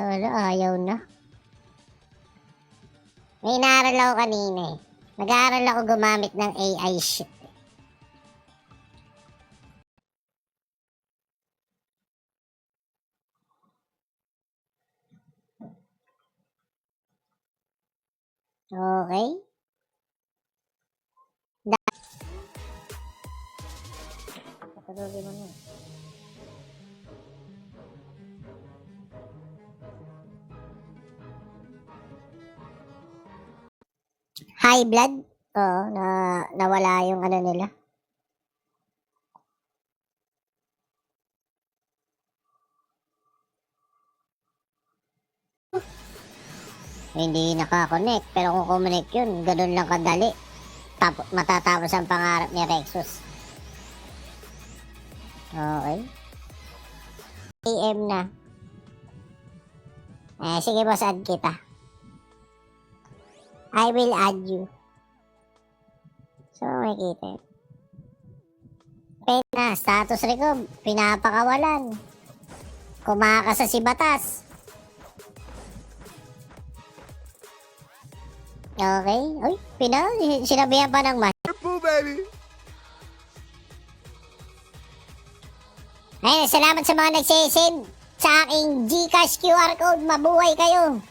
Wala, ayaw na. May inaaral ako kanina eh. Nag-aaral ako gumamit ng AI shit. Okay. Patulogin mo na. High blood? Oo, nawala yung ano nila. Hindi nakakonect, pero kung kumonect yun, ganun lang kadali. Matatapos ang pangarap ni Rexus. Okay. AM na. Sige boss, add kita. I will add you. So, makikita yun. Na, status record, pinapakawalan. Kumakasa si Batas. Okay. Uy, sinabihan pa ng mas. Baby. Ayun, salamat sa mga nagsisend sa aking Gcash QR code. Mabuhay kayo.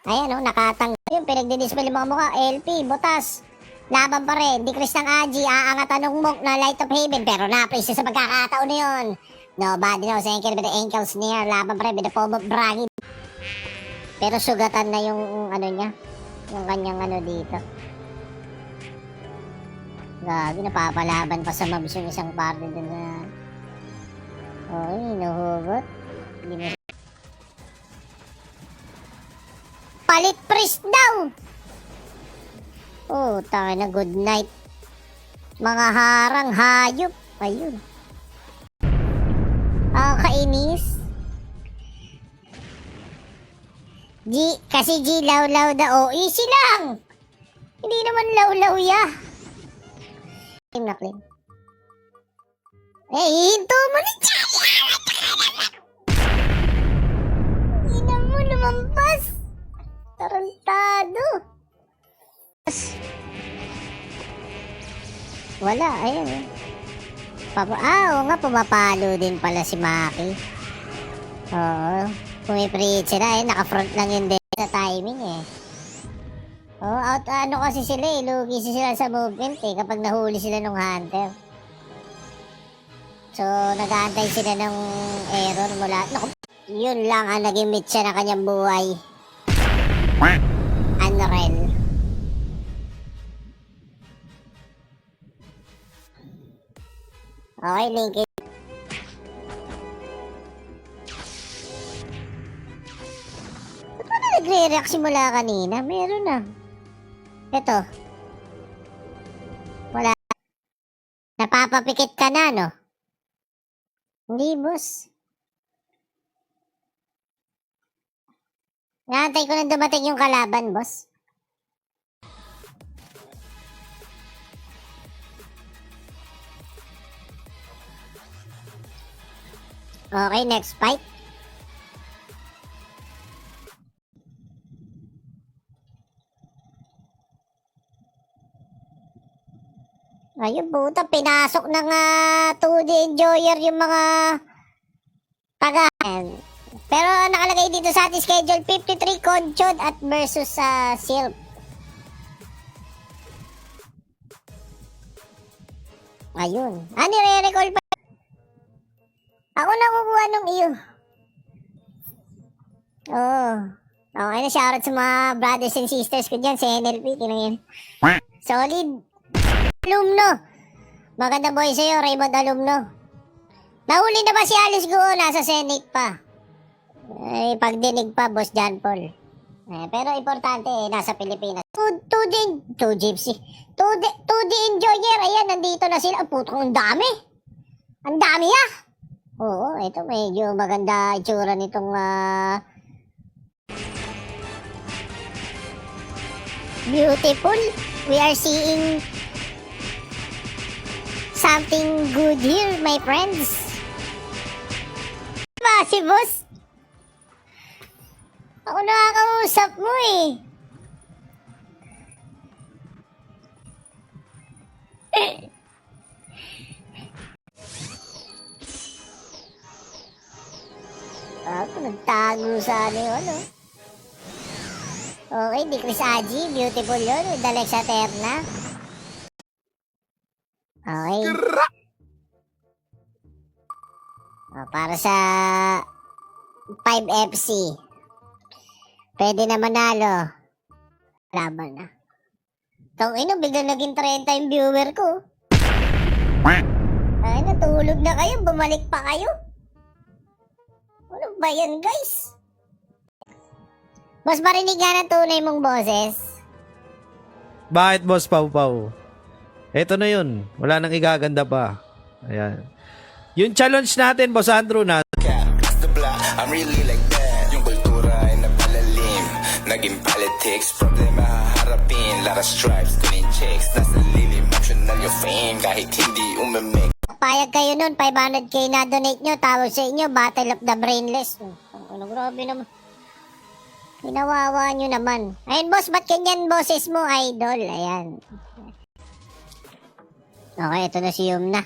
Ayan, nakatanggal yun. Pinagdidisplay yung mga mukha. LP, Butas. Laban pa rin. Decrease ng Aji. Aangat ng Monk na Light of Haven. Pero na-place sa pagkakataon na yun. Nobody knows. Anchor with the ankles near. Laban pa rin with the form of bragging. Pero sugatan na yung ano niya. Yung kanyang ano dito. Gagi, napapalaban pa sa mobs yung isang party dun na. Okay, hinuhugot. Hindi mo. Palit priest daw! Oh, tayo na, good night. Mga harang hayop. Ayun. Kainis. Kasi G, law-law da. Oh, easy lang. Hindi naman law-law ya. Claim na claim. Hinto mo ni Chaya. Hindi na mo lumampas. Tarantado. Wala, ayun. Oo nga, pumapalo din pala si Maki. Oo. Pumipreach sila naka-front lang yun din sa timing eh. Ano kasi sila lugi sila sa movement kapag nahuli sila ng hunter. So, nag-aantay sila ng error mula. Yun lang ang naging mitya ng kanyang buhay. Unreal. Okay, link it. Nagre-react simula kanina. Meron na. Ito. Wala. Napapapikit ka na, no? Hindi, boss. Naantay ko na dumating yung kalaban, boss. Okay, next fight. Ayun, puta, pinasok ng 2D enjoyer yung mga tagaan. Pero nakalagay dito sa ating schedule, 53 Conchod at versus Silp. Ayun. Nire-recall pa. Ako nakukuha nung iyo. Okay na, shoutout sa mga brothers and sisters ko dyan sa NLP. Kinang solid. Alumno. Maganda boy sa'yo, Raymond Alumno. Nahuli na ba si Alice Guo? Nasa Senate pa. Pagdinig pa, Boss John Paul. Pero importante, nasa Pilipinas. 2D enjoyer. Ayan, nandito na sila. Putong, ang dami. Ang dami Oo, ito medyo maganda itsura nitong beautiful. We are seeing something good here, my friends. Si boss. Ako nakakausap mo eh. Ako nagtago sa ano yun, no? Okay, di Chris Aji, beautiful yun, with Alexa Terna. Okay. Para sa 5FC. Pwede na manalo. Laban na. Biglang naging 30 yung viewer ko. Ay, natulog na kayo, bumalik pa kayo. Ano ba yan, guys? Boss, marinig nga ng tunay mong boses. Bakit, Boss Pau Pau? Eto na yun. Wala nang igaganda pa. Ayan. Yung challenge natin, Boss Andrew, na I'm really like that. Yung kultura ay napalalim. Naging politics, problema haharapin. Lot of stripes, tunin checks. Nasa lilim, optional yung fame. Kahit hindi umemik. Payag kayo nun, 500k na donate nyo. Tawag sa inyo, Battle of the Brainless. Ano, grabe naman. Pinawawa nyo naman. Ayun, boss, ba't ganyan boses mo, idol? Ayan. Okay, ito na si Yumna.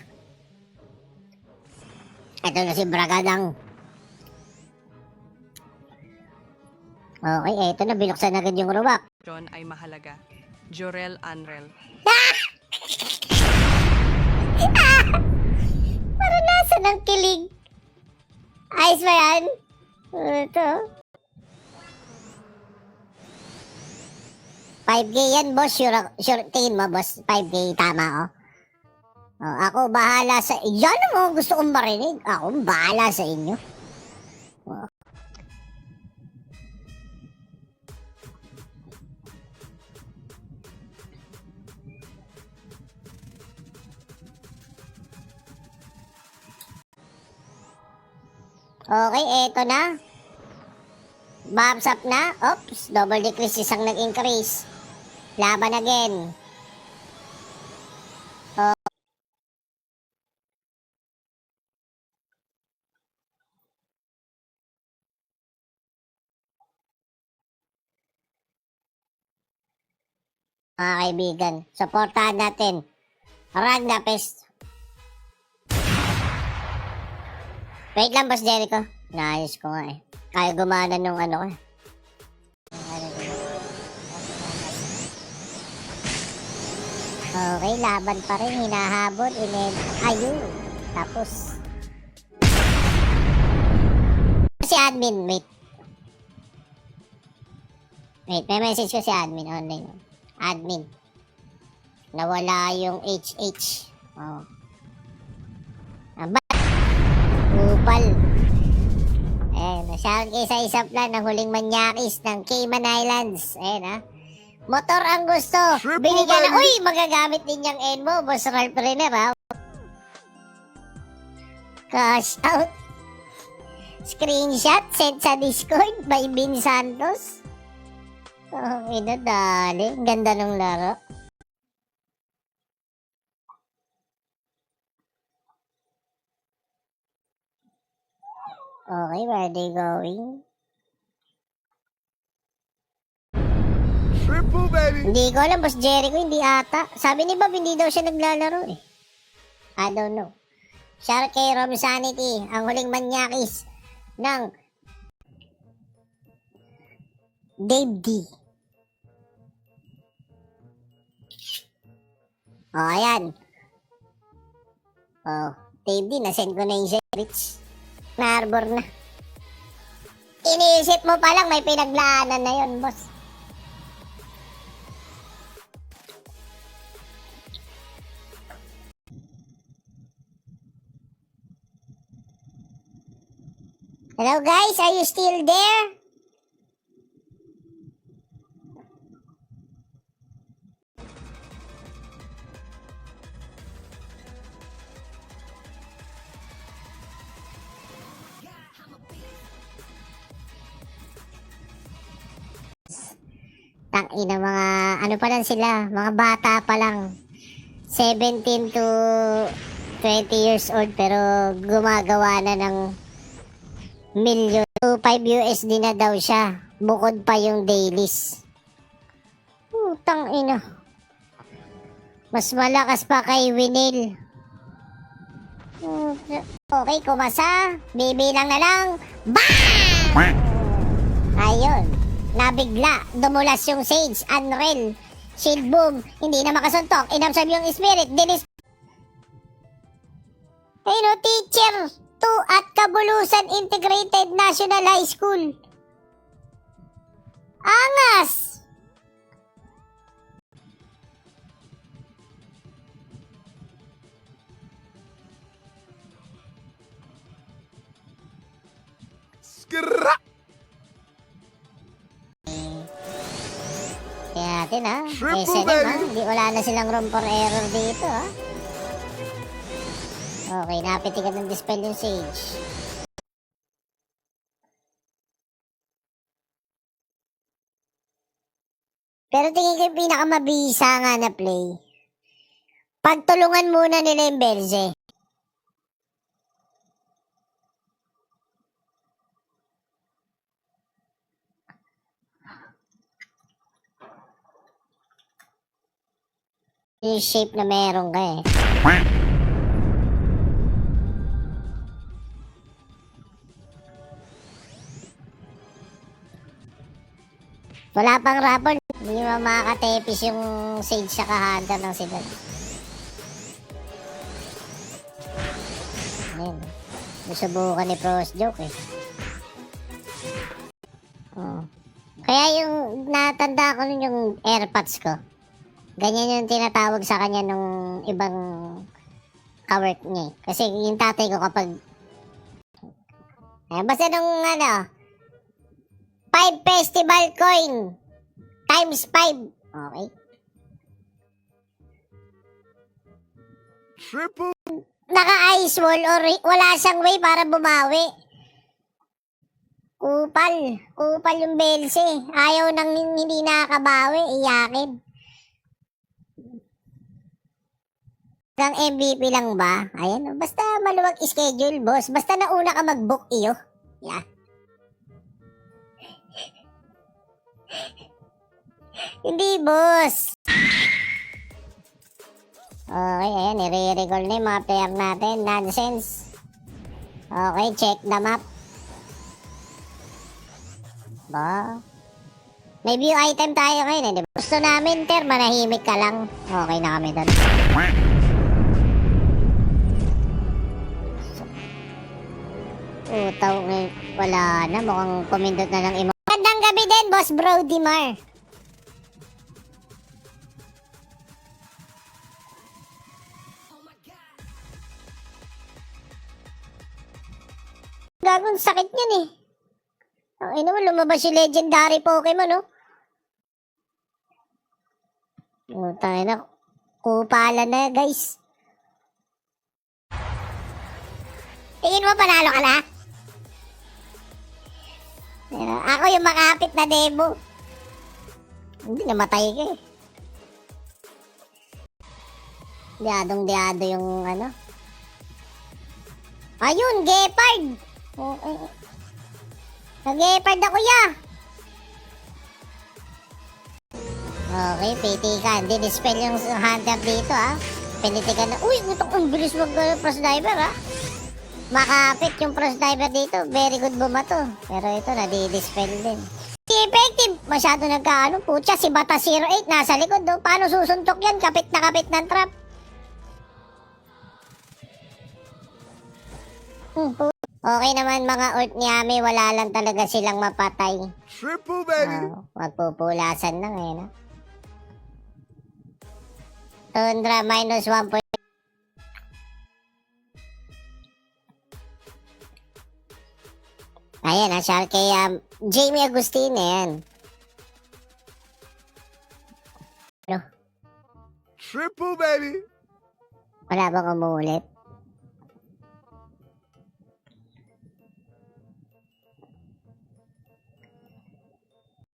Ito na si Bragadang. Okay, ito na, binuksan agad yung ruwak. John ay mahalaga. Jorel Anrel. Naranasan ng kilig. Ayos ba yan? Ito. 5K yan, boss. Sure, tingin mo, boss. 5K, tama, oh. Oh, ako bahala sa... Yan mo, gusto kong marinig. Ako bahala sa inyo. Oh. Okay, eto na. Bumps up na. Oops, double decrease, isang nag-increase. Laban again. Mga kaibigan, supportahan natin. Ragna Pest. Wait lang, Boss Jericho. Naayos ko nga eh. Kaya gumana nung ano ko eh. Okay, laban pa rin. Hinahabol. Ayun. Tapos. Si admin, wait. Wait, may message ko si admin online. Admin. Nawala yung HH. Oh. Upal. Shoutout kay sa isa plan ng huling manyakis ng Cayman Islands. Ayan ha. Motor ang gusto. Binigyan na. Uy, magagamit din yung Enmo. Boss Ralph Renner ha. Cash out. Screenshot sent sa Discord by Bin Santos. Oh, inadali. Ganda ng laro. Okay, where are they going? Triple, baby. Hindi ko alam, Boss Jericho, hindi ata. Sabi ni Bob, hindi daw siya naglalaro eh. I don't know. Shout kay Rom Sanity, ang huling manyakis ng Dave D. Oh, ayan. Oh, Dave D, nasend ko na yung Rich. Na-harbor na. Iniisip mo pa lang, may pinaglaanan na yon, boss. Hello guys, are you still there? Tangina, mga ano pa lang sila, mga bata pa lang. 17 to 20 years old pero gumagawa na ng million. 5 USD na daw siya. Bukod pa yung dailies. Putang ina. Mas malakas pa kay Winil. Okay, kumasa. Bibilang na lang. BAM! Ayun. Nabigla. Dumulas yung Sage. Unreal. Shield boom. Hindi na makasuntok. Inabsorb yung spirit. Dinis. Ayun o, teacher 2 at Kabulusan Integrated National High School. Angas! Kaya natin ha. SNM ha. Hindi, wala na silang room for error dito ha. Okay, napitigan ng dispel yung Sage. Pero tingin ko yung pinakamabisa nga na play. Pagtulungan muna nila yung Belze. Yung shape na meron ka eh. Wala pang rapol. Hindi mo makakatepis yung Sage sa kahunter ng Sidon. Ayun. Susubukan ni Pros Joke eh. Oh. Kaya yung natanda ko nun yung AirPods ko. Ganyan yung tinatawag sa kanya nung ibang kawork niya eh. Kasi yung tatay ko kapag basta nung 5 festival coin times 5. Okay. Triple. Naka-ice wall or wala siyang way para bumawi. Kupal. Kupal yung Belze. Ayaw nang hindi nakakabawi. Iyakin. Hanggang MVP lang ba? Ayan. Basta maluwag schedule, boss. Basta nauna ka mag-book iyo. Yeah. Hindi, boss. Okay, ayan. I-recall na yung mga player natin. Nonsense. Okay, check the map. Ba? May view item tayo ngayon eh. Diba? Gusto namin, Ter, manahimik ka lang. Okay na kami doon. Utaw, wala na. Mukhang pumindot na ng imo. Magandang gabi din, Boss Brody Mar. Gagong sakit niyan eh. Ay naman, lumabas yung legendary Pokemon, no? Tayo na. Kupala na, guys. Tingin mo, panalo ka na? Ako yung makapit na demo. Hindi, namatay ka eh. Diadong-diado yung ano. Ayun, Gepard! Okay. Nag-Gepard ako ya! Okay, pitikan. Dinispel yung hunter dito ha. Pinitikan na. Uy, utang ang bilis mag-Frost Diver ha. Makapit yung Frost Diver dito. Very good bumato. Pero ito, nadi-dispel din. Effective. Masyado nagkaano. Putya, si Bata 08 nasa likod. Do. Paano susuntok yan? Kapit na kapit ng trap. Okay naman mga ult ni Ami. Wala lang talaga silang mapatay. Triple, baby. Magpupulasan lang eh. No? Tundra minus 1 point. Ayan, siya kay Jamie Agustin, yan. Ano? Triple, baby. Wala bang umuulit?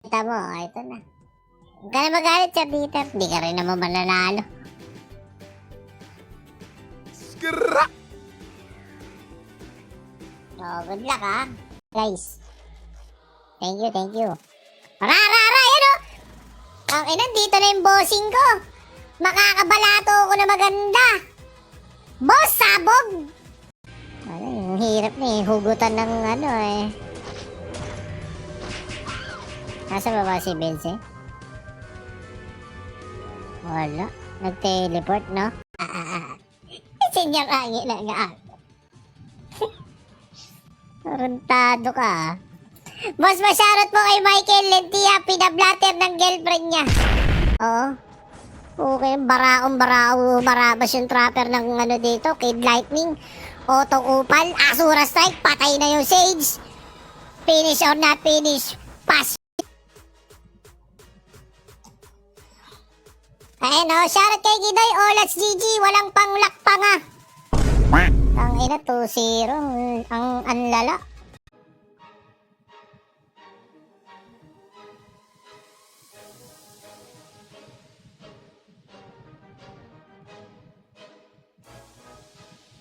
Kita mo, ito na. Huwag ka na magalit, Sir Dieter. Hindi ka rin naman mananalo. Skra. Oh, good luck, ha? Guys, Thank you, thank you. Yan o! Ang ina, dito na yung bossing ko. Makakabalato ako na maganda. Boss, sabog! Ano, yung hirap na eh. Hugutan ng ano eh. Nasa baba si Vince eh? Wala. Nag-teleport, no? Senyor Angela nga. Tarantado ka ah. Boss, masyarot po kay Michael Lentia. Pinablatter ng girlfriend niya. Oo. Okay, barabas yung trapper ng ano dito. Kid Lightning. Auto Upal. Asura Strike. Patay na yung Sage. Finish or not finish. Pass. Ayan o, shoutout kay Gidoy, Olats GG, walang panglakpa nga. Ang ina, 2-0, ang anlala.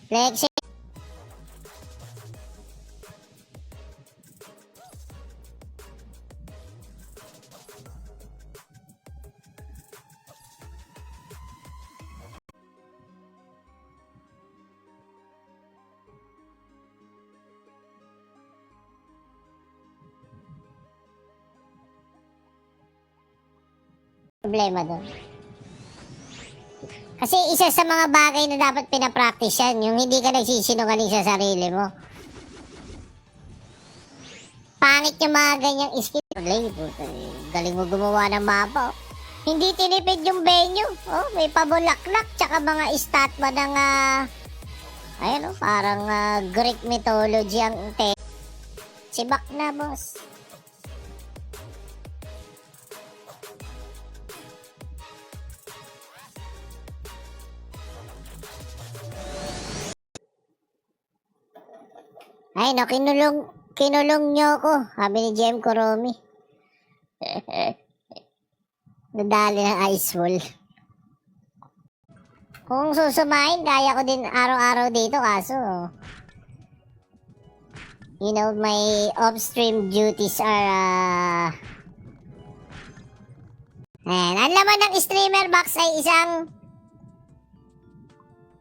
Flexi. Problema doon. Kasi isa sa mga bagay na dapat pinapractice yan, yung hindi ka nagsisinungaling sa sarili mo. Pangit yung mga ganyang skill. Galing mo gumawa ng mapa. Oh. Hindi tinipid yung venue. Oh, may pabulaklak, tsaka mga estatwa ng ayun oh, parang Greek mythology ang sibak na, boss. Ay, no, kinulong nyo ako. Sabi ni GM Kuromi. Nadali ng ice wall. Kung susumain, kaya ko din araw-araw dito, kaso you know, my off-stream duties are ayan, ang laman ng streamer box ay isang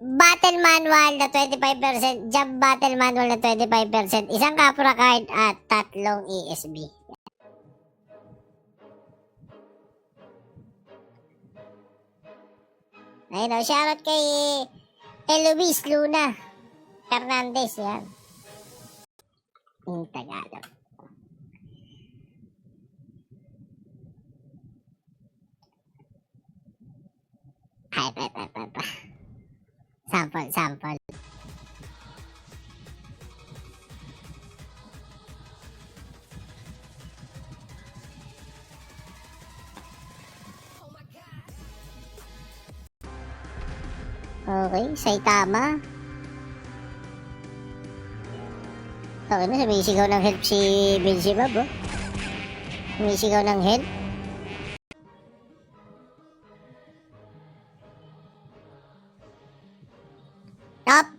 battle manual na 25%, job battle manual na 25%, isang Capra card at 3 ESB. Ayun o, shoutout kay Eloise Luna Fernandez, yan. In Tagalog. Ay. Sample. Okay, Saitama. Okay na, sumisigaw ng help si Beelzebub, oh. Sumisigaw ng help. Top,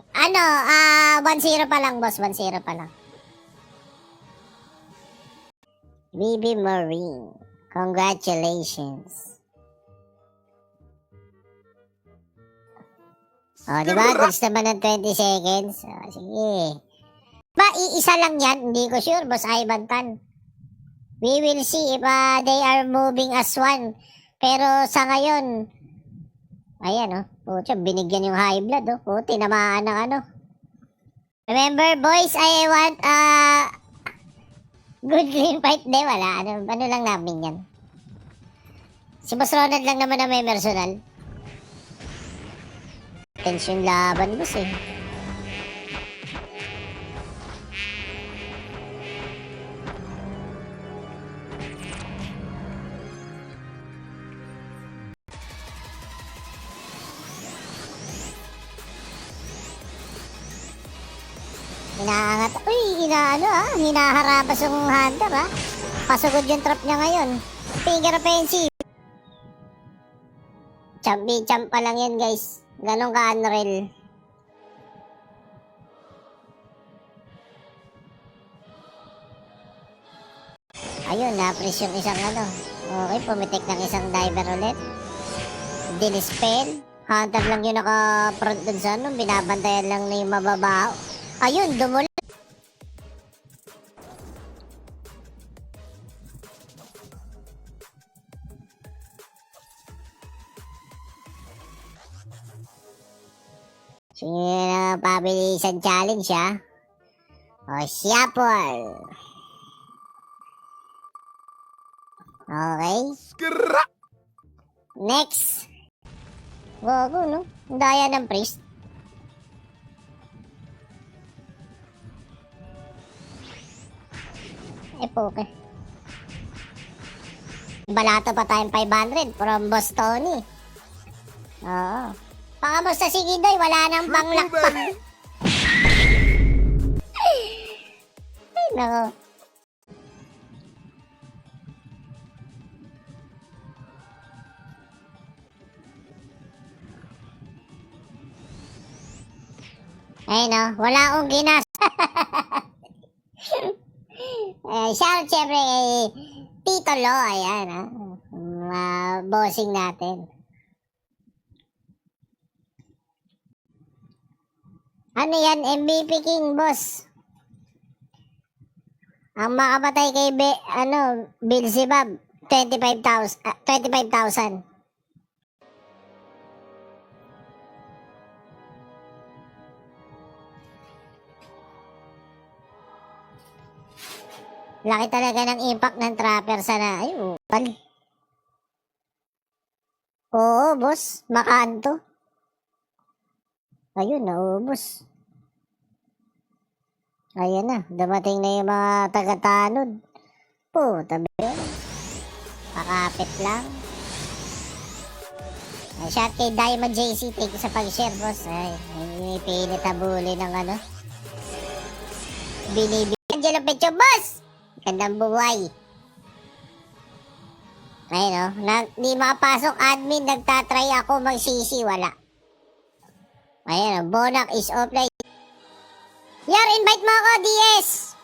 1-0 pa lang, boss. 1-0 pa lang. BB Marine. Congratulations. Oh, di ba? Goods naman ng 20 seconds. Oh, sige. Ba, iisa lang yan? Hindi ko sure, boss Ivan Tan. We will see if they are moving as one. Pero sa ngayon, ayan, oh. Pucha, binigyan yung high blood, oh. Puti, tinamaan ng ano. Remember, boys, I want, good clean fight. Di, wala. Ano lang namin yan. Si Boss Ronald lang naman na may personal. Tension laban, boss, eh. Inaangat. Uy, hinaharabas yung hunter, ha. Pasugod yung trap niya ngayon. Finger offensive. Champ pa lang yan, guys. Ganun ka unreal. Ayun, na-freeze yung isang ano. Okay, pumitik ng isang diver ulit. Dinispel. Hunter lang yung naka-front dun sa ano. Binabantayan lang na yung mababaho. Ayun, dumuli. Sige na pabilisan challenge ha. O siya Paul. Okay. Skra! Next. Gago, no? Ang daya ng priest. Poke. Balato pa tayong 500 from Boss Tony. Oo. Pakamusta si Gidoy? Wala nang panglak pa. Ay, nako. Ay no, wala akong ginas. Shout syempre kay Tito Lo, ayan ha. Bossing natin. Ano yan, MVP King, boss? Ang makapatay kay Beelzebub, 25,000. Laki talaga ng impact ng trapper sana. Ay, bali. Oo, boss. Makanto. Ayun, naubos. Ayan na. Dumating na yung mga taga-tanod. Puta, pakapit lang. Ay, shout kay Diamond JC. Thank you sa pag-share, boss. Ay, pinipilit habuli ng ano. Binibig. Angelo Pecho, boss! Gandang buhay. Ayun o. Di makapasok admin. Nagtatry ako mag-CC. Wala. Ayun o. Bonak is offline. Yar, invite mo ako, DS!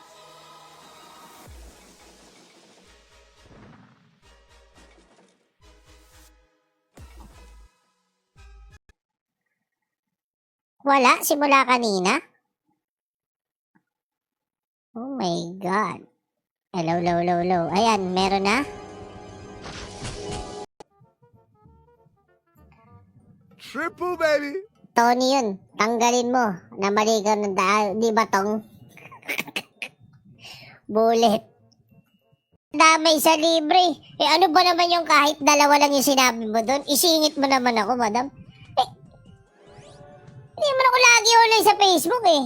Wala? Simula kanina? Oh my God. Hello. Ayan, meron na. Triple, baby. Tony yun. Tanggalin mo. Namali ka ng daan. Di ba tong? Bullet. Damay sa libre. Ano ba naman yung kahit dalawa lang yung sinabi mo doon? Isingit mo naman ako, madam. Hindi mo ako lagi online sa Facebook eh.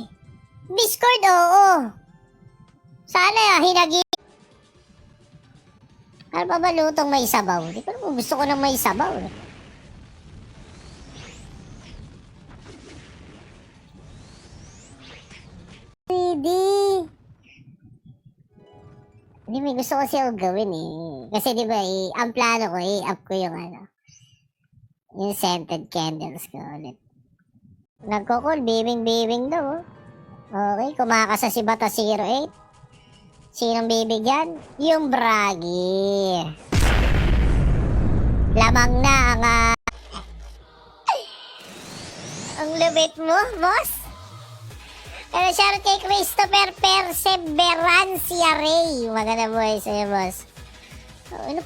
Discord, oo. Sana hinagi. Ano pa ba lutong may sabaw? Di ko naman gusto ko ng may sabaw. Hindi may gusto kasi ako gawin eh. Kasi di ba ang plano ko i-up ko yung yung scented candles ko ulit. Nagko-call, bibing daw. Okay, kumakasa si Bata 08. Sinong bibigyan? Yung Bragi. Lamang na ang ang lubit mo, boss. Pero shout kay Christopher Perseverancia Ray. Maganda buhay sa'yo, boss. Ano?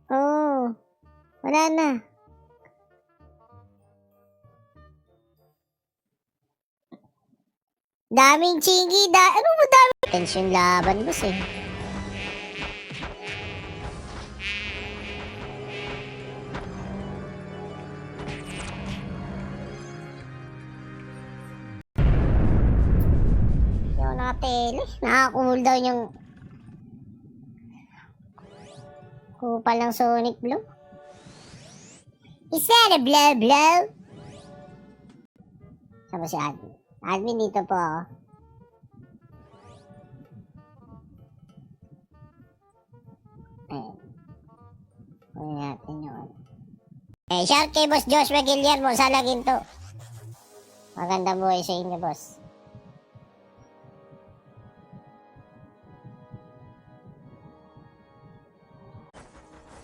Oh, wala na. Daming chingy, ano mo daming? Tension laban, boss eh. Yung nakatele, nakakool down yung kupal ng Sonic Blue. Is that a blow? Saan ba si admin? Admin dito po ako. Ayan. Kunin natin yun. Shout kay Boss Joshua Guillermo sa Laginto. Magandang buhay sa inyo, boss.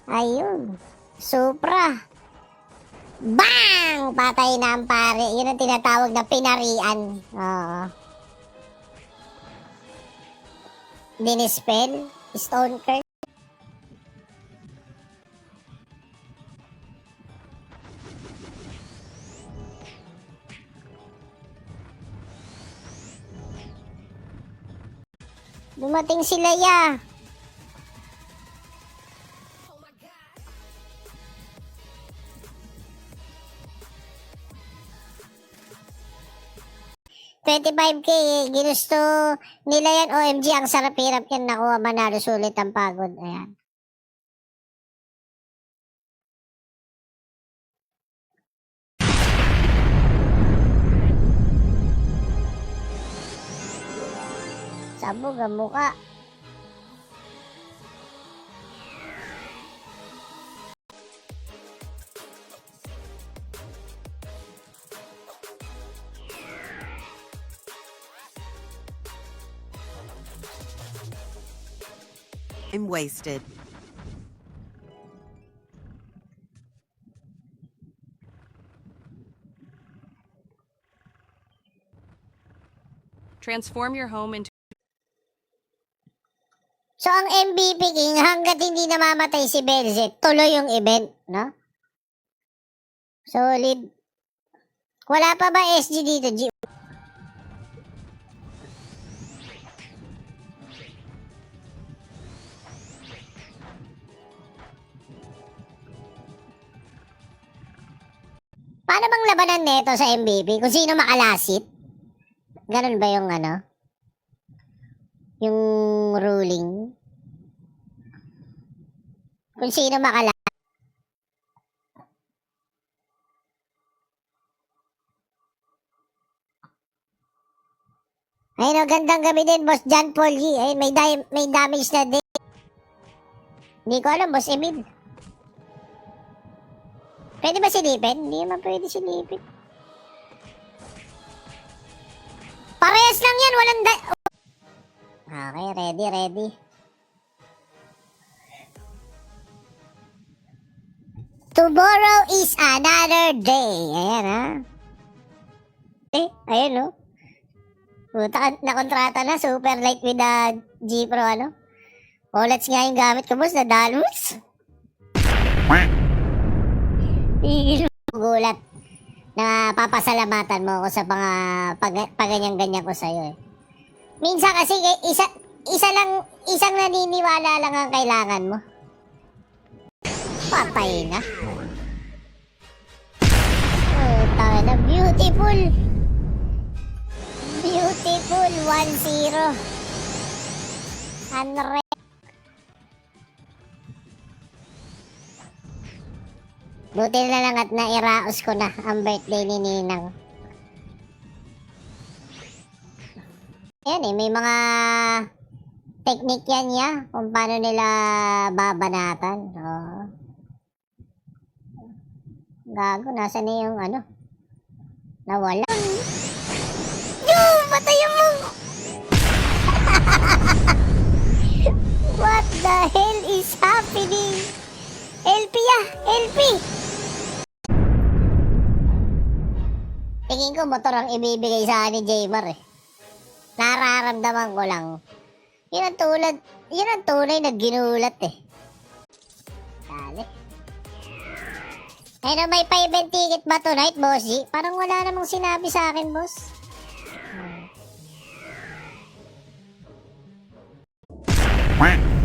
Ayun. Supra. Bang! Patay na ang pare. Yun ang tinatawag na pinarian. Oo. Dinispel. Stone Curse. Dumating sila ya. $25K, ginusto nila yan. OMG, ang sarap hirap yan. Nakuha, manalo, sulit ang pagod. Ayan. Sabog ang mukha. I'm wasted. Transform your home into So, ang MVP King, hanggat hindi namamatay si Belzet, tuloy yung event, no? Solid. Wala pa ba SG dito, G? Paano bang labanan neto sa MVP? Kung sino makalasit? Ganun ba yung ano? Yung ruling? Kung sino makalasit? Ayun o, gandang gabi din, Boss John Paul G. Ayun, may damage na din. Hindi ko alam, Boss Emil. Pwede ba silipin? Hindi naman pwede silipin. Parehas lang yan, walang Okay, ready. Tomorrow is another day. Ayan, ha? Ayun, no? Puta, nakontrata na. Super light with the G Pro, ano? Olats nga yung gamit ko, boss, na Dalmus. Gulat na papasalamatan mo ako sa mga paganyan-ganyan ko sa'yo, eh. Minsan kasi isang naniniwala lang ang kailangan mo. Patay na. Oh, tayo na. Beautiful. Beautiful. 1-0. Unreal. Buti na lang at nairaos ko na ang birthday ni Ninang. Yan eh, may mga technique yan niya kung paano nila babanatan. Oh. Gago, nasa na yung ano? Nawala. Patayin mo! What the hell is happening? LP ah! LP! Tingin ko motor ang ibibigay sa akin ni Jaymar, eh. Nararamdaman ko lang. Yun ang tunay na ginulat, eh. Dali. Ayun, may pa-event ticket ba tonight, boss G? Parang wala namang sinabi sa akin, boss.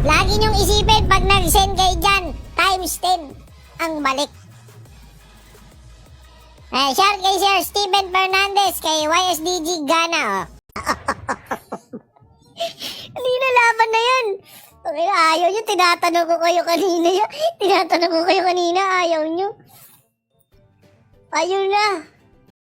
Lagi niyong isipin pag nag-send kayo dyan, times 10 ang balik. Shout kay Sir Steven Fernandez, kay YSDG Gana, oh. Hindi na laban na yan. Okay, ayaw nyo, tinatanong ko kayo kanina. Ayaw nyo. Ayaw na.